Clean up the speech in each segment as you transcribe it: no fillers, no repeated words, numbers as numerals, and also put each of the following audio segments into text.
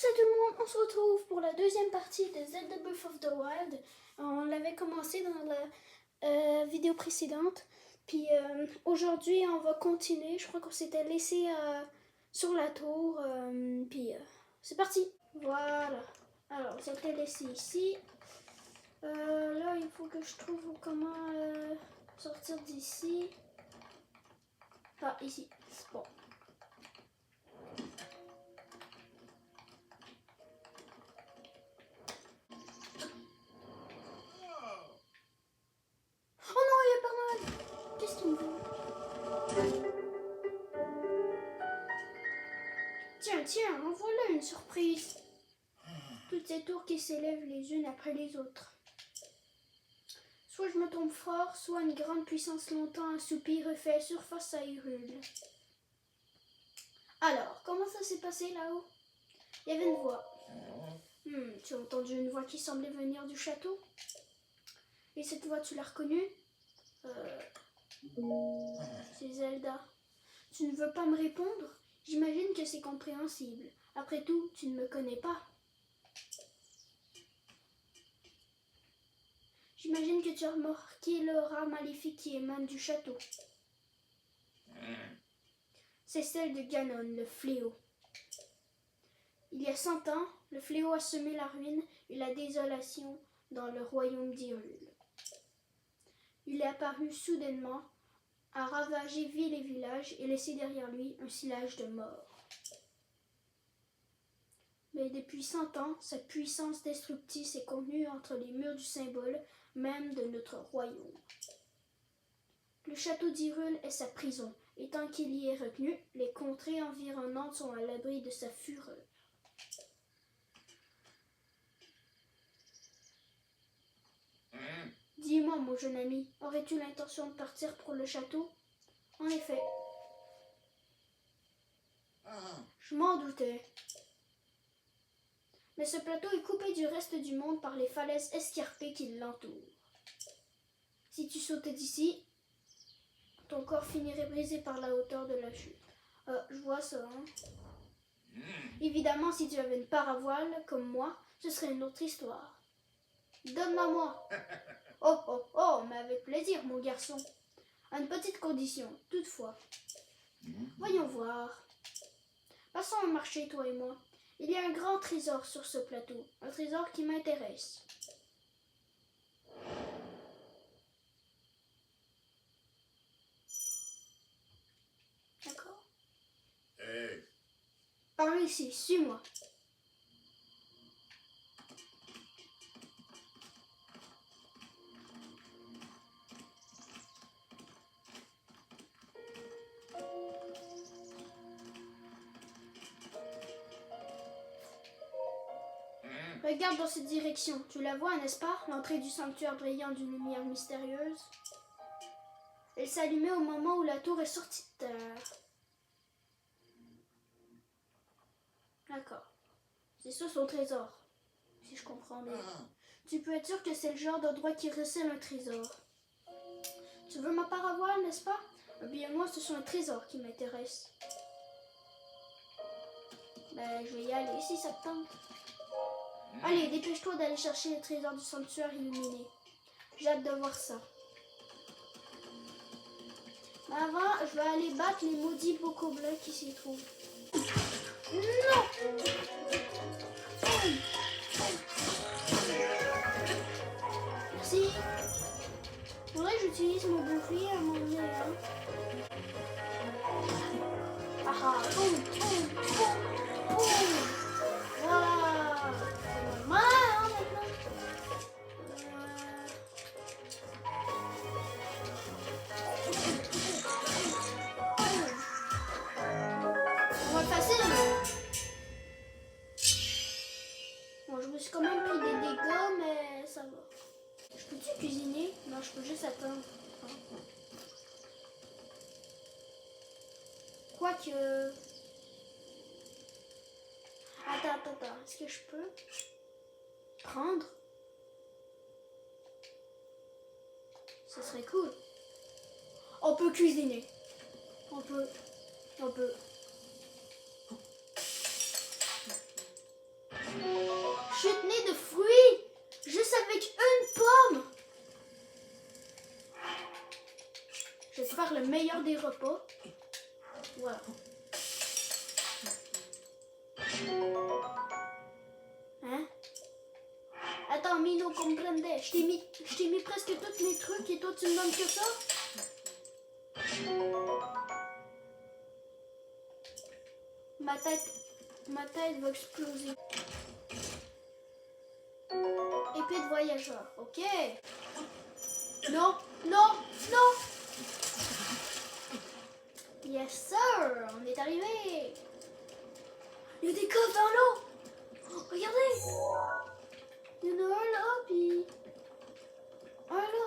Salut tout le monde, on se retrouve pour la deuxième partie de Zelda Breath of the Wild. On l'avait commencé dans la vidéo précédente. Puis aujourd'hui, on va continuer. Je crois qu'on s'était laissé sur la tour. Puis c'est parti. Voilà. Alors, on s'était laissé ici. Là, il faut que je trouve comment sortir d'ici. Ah, ici. Bon. Oh non, il y a Père Noël. Qu'est-ce qu'il me veut? Tiens, en voilà une surprise. Toutes ces tours qui s'élèvent les unes après les autres. Soit je me tombe fort, soit une grande puissance longtemps assoupie refait surface à Hyrule. Alors, comment ça s'est passé là-haut? Il y avait une voix. Tu as entendu une voix qui semblait venir du château? Et cette voix, tu l'as reconnue? C'est Zelda. Tu ne veux pas me répondre? J'imagine que c'est compréhensible. Après tout, tu ne me connais pas. J'imagine que tu as remarqué l'aura maléfique qui émane du château. C'est celle de Ganon, le fléau. Il y a 100 ans, le fléau a semé la ruine et la désolation dans le royaume d'Hyrule. Il est apparu soudainement, a ravagé ville et village et laissé derrière lui un sillage de mort. Mais depuis 100 ans, sa puissance destructive s'est contenue entre les murs du symbole même de notre royaume. Le château d'Hyrule est sa prison, et tant qu'il y est retenu, les contrées environnantes sont à l'abri de sa fureur. Dis-moi, mon jeune ami, aurais-tu l'intention de partir pour le château? En effet. Je m'en doutais. Mais ce plateau est coupé du reste du monde par les falaises escarpées qui l'entourent. Si tu sautais d'ici, ton corps finirait brisé par la hauteur de la chute. Je vois ça, hein. Évidemment, si tu avais une paravoile comme moi, ce serait une autre histoire. Donne-la moi. Oh, mais avec plaisir, mon garçon. À une petite condition, toutefois. Voyons voir. Passons au marché, toi et moi. Il y a un grand trésor sur ce plateau, un trésor qui m'intéresse. D'accord? Hey. Par ici, suis-moi. Regarde dans cette direction. Tu la vois, n'est-ce pas? L'entrée du sanctuaire brillant d'une lumière mystérieuse. Elle s'allumait au moment où la tour est sortie de terre. D'accord. C'est ça son trésor, si je comprends bien. Tu peux être sûr que c'est le genre d'endroit qui recèle un trésor. Tu veux ma paravoile, n'est-ce pas? Bien moi, ce sont les trésors qui m'intéressent. Ben, je vais y aller si ça te tente. Allez, dépêche-toi d'aller chercher les trésors du sanctuaire illuminé. J'ai hâte de voir ça. Mais avant, je vais aller battre les maudits bokoblins qui s'y trouvent. Non! Merci. Faudrait que j'utilise mon bouclier à un moment donné, hein. Boum. Voilà. C'est normal, hein, maintenant. On va le facile. Bon, je me suis quand même pris des dégâts, mais ça va. Je peux-tu cuisiner? Non, je peux juste attendre. Quoique... Attends. Est-ce que je peux prendre? Ça serait cool. On peut cuisiner. On peut. faire le meilleur des repas. Voilà. Hein? Attends, Mino, comprende. Je t'ai mis presque tous mes trucs et toi, tu me donnes que ça? Ma tête va exploser. Épée de voyageur, ok? Non, non, non! Yes, sir! On est arrivé! Il y a des coffres dans l'eau! Oh, regardez! Il y en a un là, puis... un là!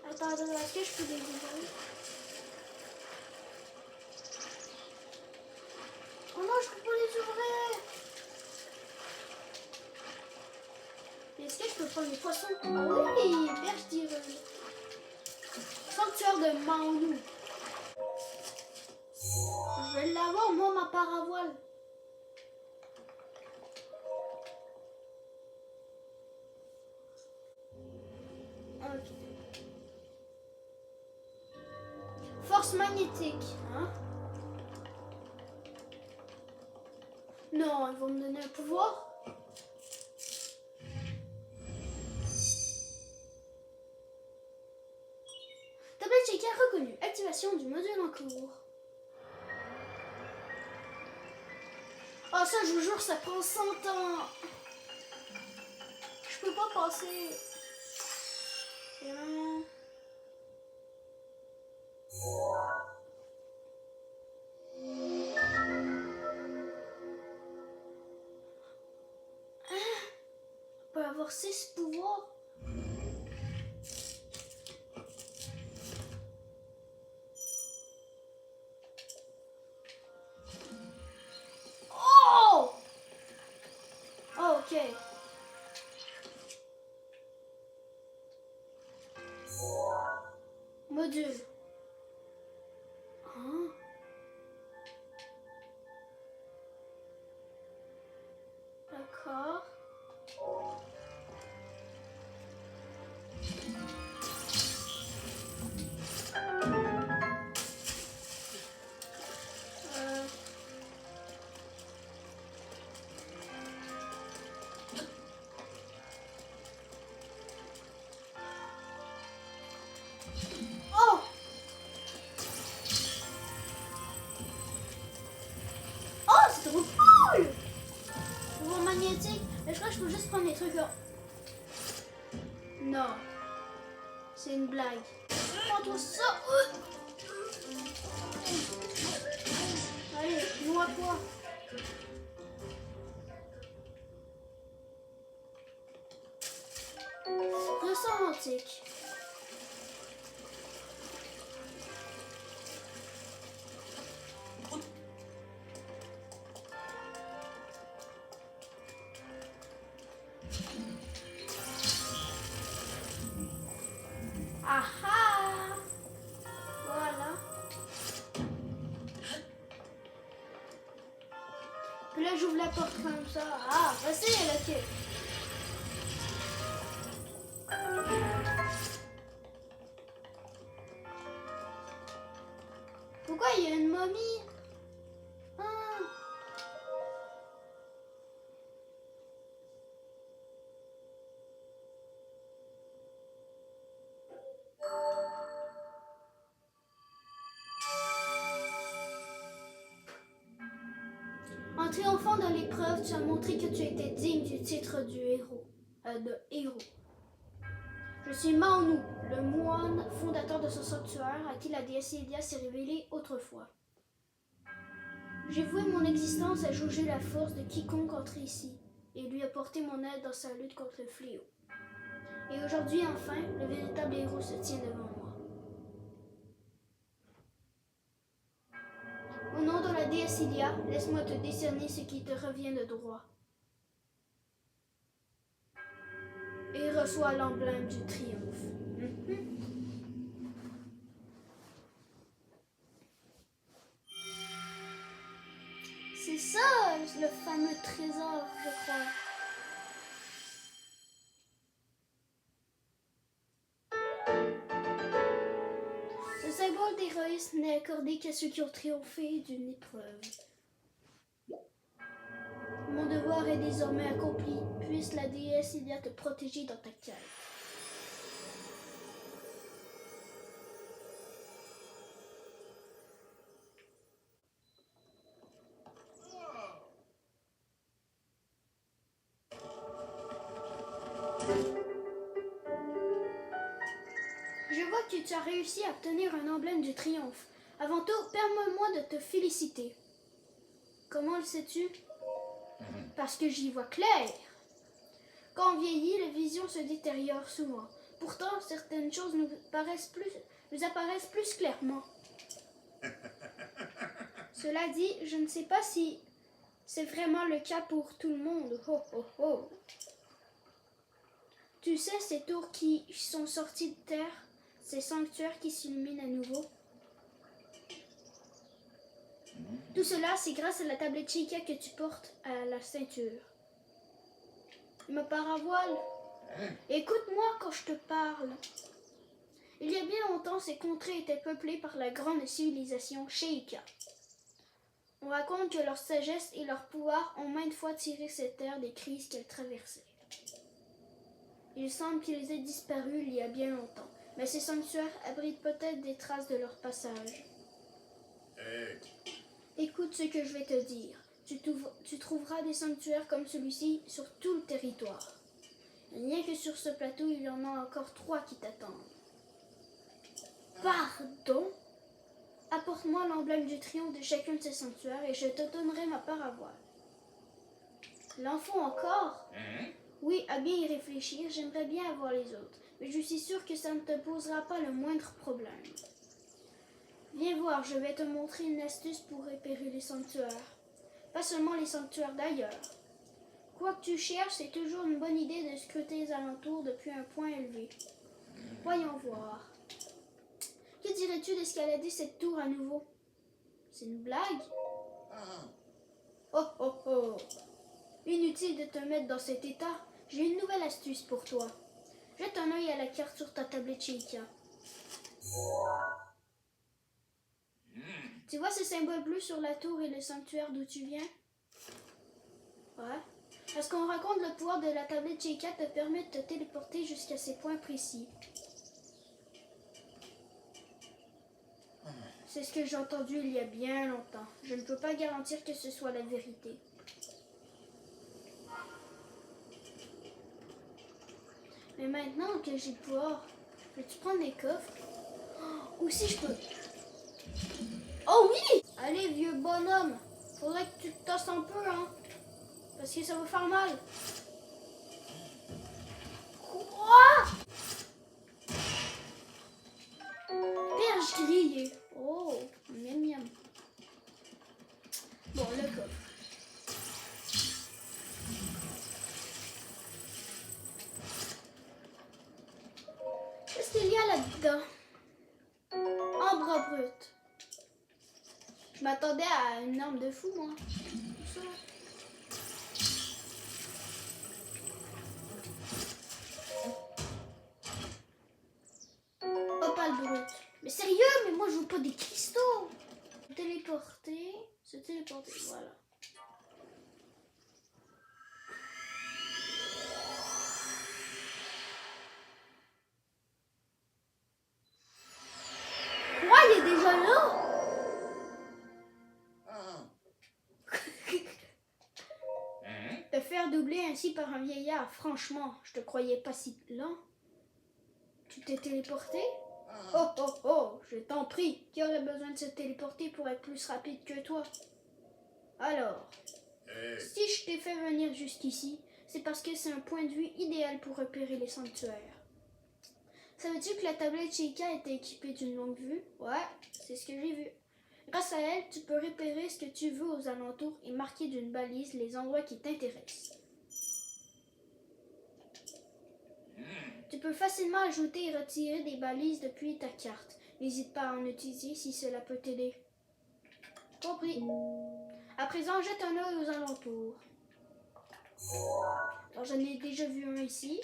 Attends, est-ce que je peux les ouvrir? Oh non, je peux pas les ouvrir! Est-ce que je peux prendre les poissons? Oh oui! Perche tireuse! Sanctuaire de Maonou. Je vais l'avoir, moi, ma paravoile. Ok. Force magnétique, hein? Non, ils vont me donner un pouvoir. Tablette checker reconnue. Activation du module en cours. Oh, ça, je vous jure, ça prend 100 ans. Je peux pas passer. On peut avoir 6 pouvoirs. Oh! Oh, ok. Module. Hein? D'accord. Oh! Oh, c'est trop cool! Pouvoir magnétique. Mais je crois que je peux juste prendre les trucs là. Non. C'est une blague. Prends-toi ça! Allez, noie-toi. Ressort antique. Ah ah! Voilà. Puis là, j'ouvre la porte comme ça. Ah, facile, ok. Pourquoi il y a une momie? Ah. En triomphant de l'épreuve, tu as montré que tu étais digne du titre du héros. De héros. Je suis Maonou, le moine fondateur de ce sanctuaire à qui la déesse Ilia s'est révélée autrefois. J'ai voué mon existence à jauger la force de quiconque entre ici et lui apporter mon aide dans sa lutte contre le fléau. Et aujourd'hui, enfin, le véritable héros se tient devant moi. Au nom de la déesse Ilia, laisse-moi te décerner ce qui te revient de droit. Et reçois l'emblème du triomphe. C'est ça, le fameux trésor, je crois. point d'héroïsme n'est accordé qu'à ceux qui ont triomphé d'une épreuve. Mon devoir est désormais accompli. Puisse la déesse Ilia te protéger dans ta quête. Je vois que tu as réussi à obtenir un emblème du triomphe. Avant tout, permets-moi de te féliciter. Comment le sais-tu? Parce que j'y vois clair. Quand on vieillit, les visions se détériorent souvent. Pourtant, certaines choses nous apparaissent plus clairement. Cela dit, je ne sais pas si c'est vraiment le cas pour tout le monde. Oh, oh, oh. Tu sais, ces tours qui sont sortis de terre, ces sanctuaires qui s'illuminent à nouveau. Tout cela, c'est grâce à la tablette Chica que tu portes à la ceinture. Ma paravoile, écoute-moi quand je te parle. Il y a bien longtemps, ces contrées étaient peuplées par la grande civilisation Sheikah. On raconte que leur sagesse et leur pouvoir ont maintes fois tiré cette terre des crises qu'elle traversait. Il semble qu'ils aient disparu il y a bien longtemps, mais ces sanctuaires abritent peut-être des traces de leur passage. Écoute ce que je vais te dire. Tu trouveras des sanctuaires comme celui-ci sur tout le territoire. Rien que sur ce plateau, il y en a encore 3 qui t'attendent. Pardon? Apporte-moi l'emblème du triomphe de chacun de ces sanctuaires et je te donnerai ma paravoile. L'en faut encore? Oui, à bien y réfléchir, j'aimerais bien avoir les autres, mais je suis sûre que ça ne te posera pas le moindre problème. Viens voir, je vais te montrer une astuce pour repérer les sanctuaires. Pas seulement les sanctuaires d'ailleurs. Quoi que tu cherches, c'est toujours une bonne idée de scruter les alentours depuis un point élevé. Voyons voir. Que dirais-tu d'escalader cette tour à nouveau? C'est une blague? Oh oh oh! Inutile de te mettre dans cet état. J'ai une nouvelle astuce pour toi. Jette un œil à la carte sur ta tablette Sheikah. Tu vois ce symbole bleu sur la tour et le sanctuaire d'où tu viens? Ouais. Parce qu'on raconte, le pouvoir de la tablette Sheikah te permet de te téléporter jusqu'à ces points précis. C'est ce que j'ai entendu il y a bien longtemps. Je ne peux pas garantir que ce soit la vérité. Mais maintenant que j'ai le pouvoir, peux-tu prendre les coffres? Ou si je peux... Oh oui! Allez, vieux bonhomme, faudrait que tu te tasses un peu, hein, parce que ça va faire mal. Quoi? Perche grillée. Oh, miam miam. Bon, le coffre. Qu'est-ce qu'il y a là-dedans? Ambre brute. Je m'attendais à une arme de fou, moi. Ça. Opale brute. Mais sérieux, mais moi je veux pas des cristaux. Se téléporter, voilà. Quoi, il est déjà là? Te faire doubler ainsi par un vieillard, franchement, je te croyais pas si lent. Tu t'es téléporté? Oh oh oh, je t'en prie, qui aurait besoin de se téléporter pour être plus rapide que toi? Alors, si je t'ai fait venir jusqu'ici, c'est parce que c'est un point de vue idéal pour repérer les sanctuaires. Savais-tu que la tablette Sheikah était équipée d'une longue vue? Ouais, c'est ce que j'ai vu. Grâce à elle, tu peux repérer ce que tu veux aux alentours et marquer d'une balise les endroits qui t'intéressent. Tu peux facilement ajouter et retirer des balises depuis ta carte. N'hésite pas à en utiliser si cela peut t'aider. Compris. À présent, jette un œil aux alentours. Alors, j'en ai déjà vu un ici.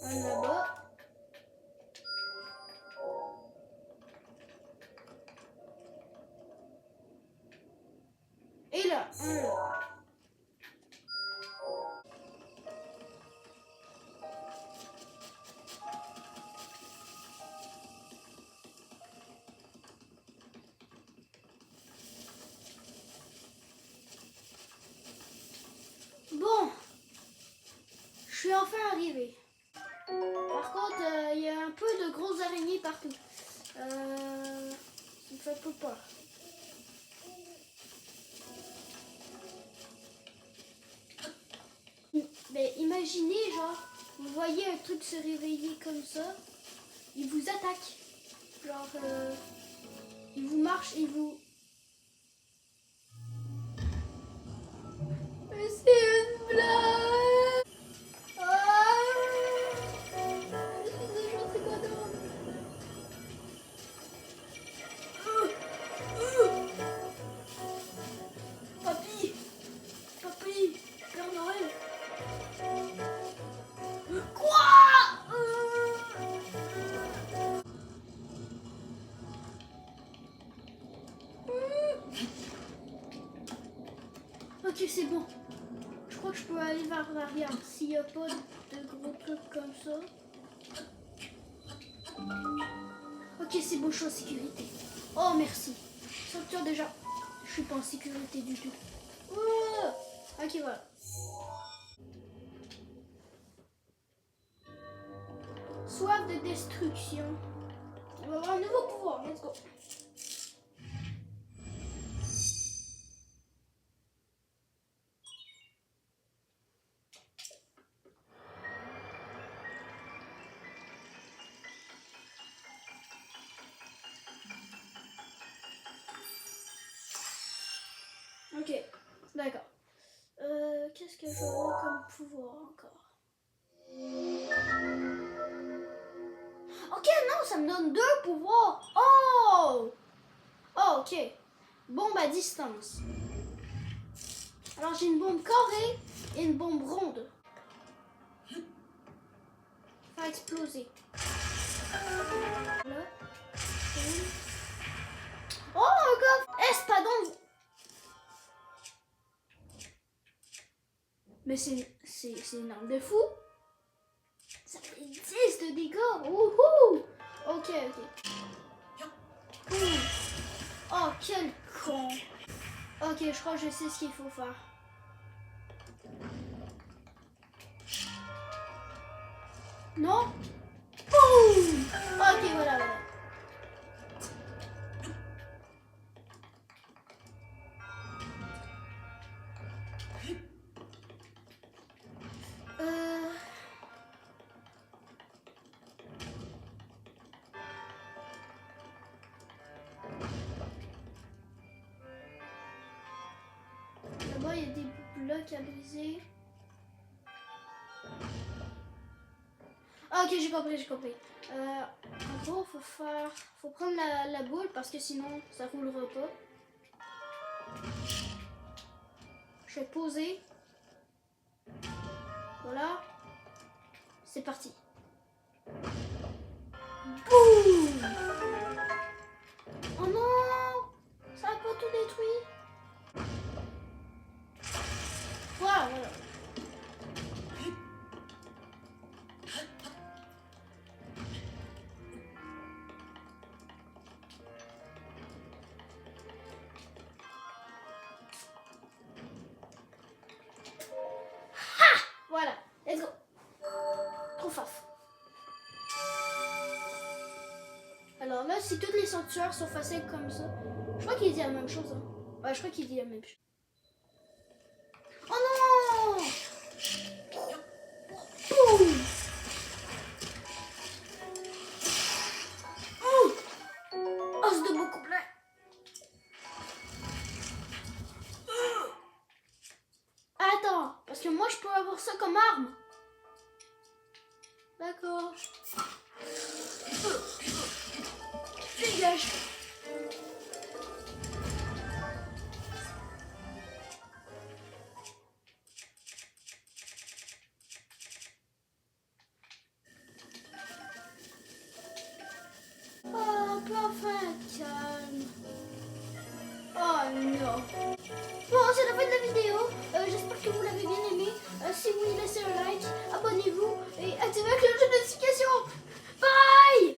Un là-bas. Et là, un là. Bon, je suis enfin arrivée. Par contre, il y a un peu de grosses araignées partout. Ça me fait un peu peur. Mais imaginez, genre, vous voyez un truc se réveiller comme ça, il vous attaque. Genre, il vous marche, il vous... Mais c'est une blague! Ah, je sais quoi d'autre? Papy! Papy! Père Noël! Quoi? Ok, c'est bon. Je crois que je peux aller vers l'arrière s'il n'y a pas de gros trucs comme ça. Ok, c'est bon, je suis en sécurité. Oh, merci. Ceinture déjà. Je suis pas en sécurité du tout. Oh, ok, voilà. Soif de destruction. On va avoir un nouveau pouvoir. Let's go. Ok, d'accord. Qu'est-ce que j'aurai comme pouvoir encore? Ok, non, ça me donne deux pouvoirs. Oh! Oh, ok. Bombe à distance. Alors j'ai une bombe carrée et une bombe ronde. Faire exploser. Là. Oh, un coffre! Espadon! Mais c'est une arme de fou. Ça fait 10 de dégâts. Wouhou! Ok, ok. Oh, quel con. Ok, je crois que je sais ce qu'il faut faire. Non? Boum! Ok, voilà, voilà. Euh... Là-bas, il y a des blocs à briser. Ah, ok, j'ai compris, j'ai compris. En gros, faut prendre la boule parce que sinon, ça roulera pas. Je vais poser. Voilà. C'est parti. Boum! Oh non! Ça a pas tout détruit. Voilà, voilà. Voilà. Let's go. Trop faf. Alors là, si toutes les sanctuaires sont faciles comme ça, je crois qu'il dit la même chose. Hein. Ouais, je crois qu'il dit la même chose. Oh non! Boum! Os de beaucoup plein. Attends, parce que moi je peux avoir ça comme arme. D'accord. Dégage. calme. Oh non. Oh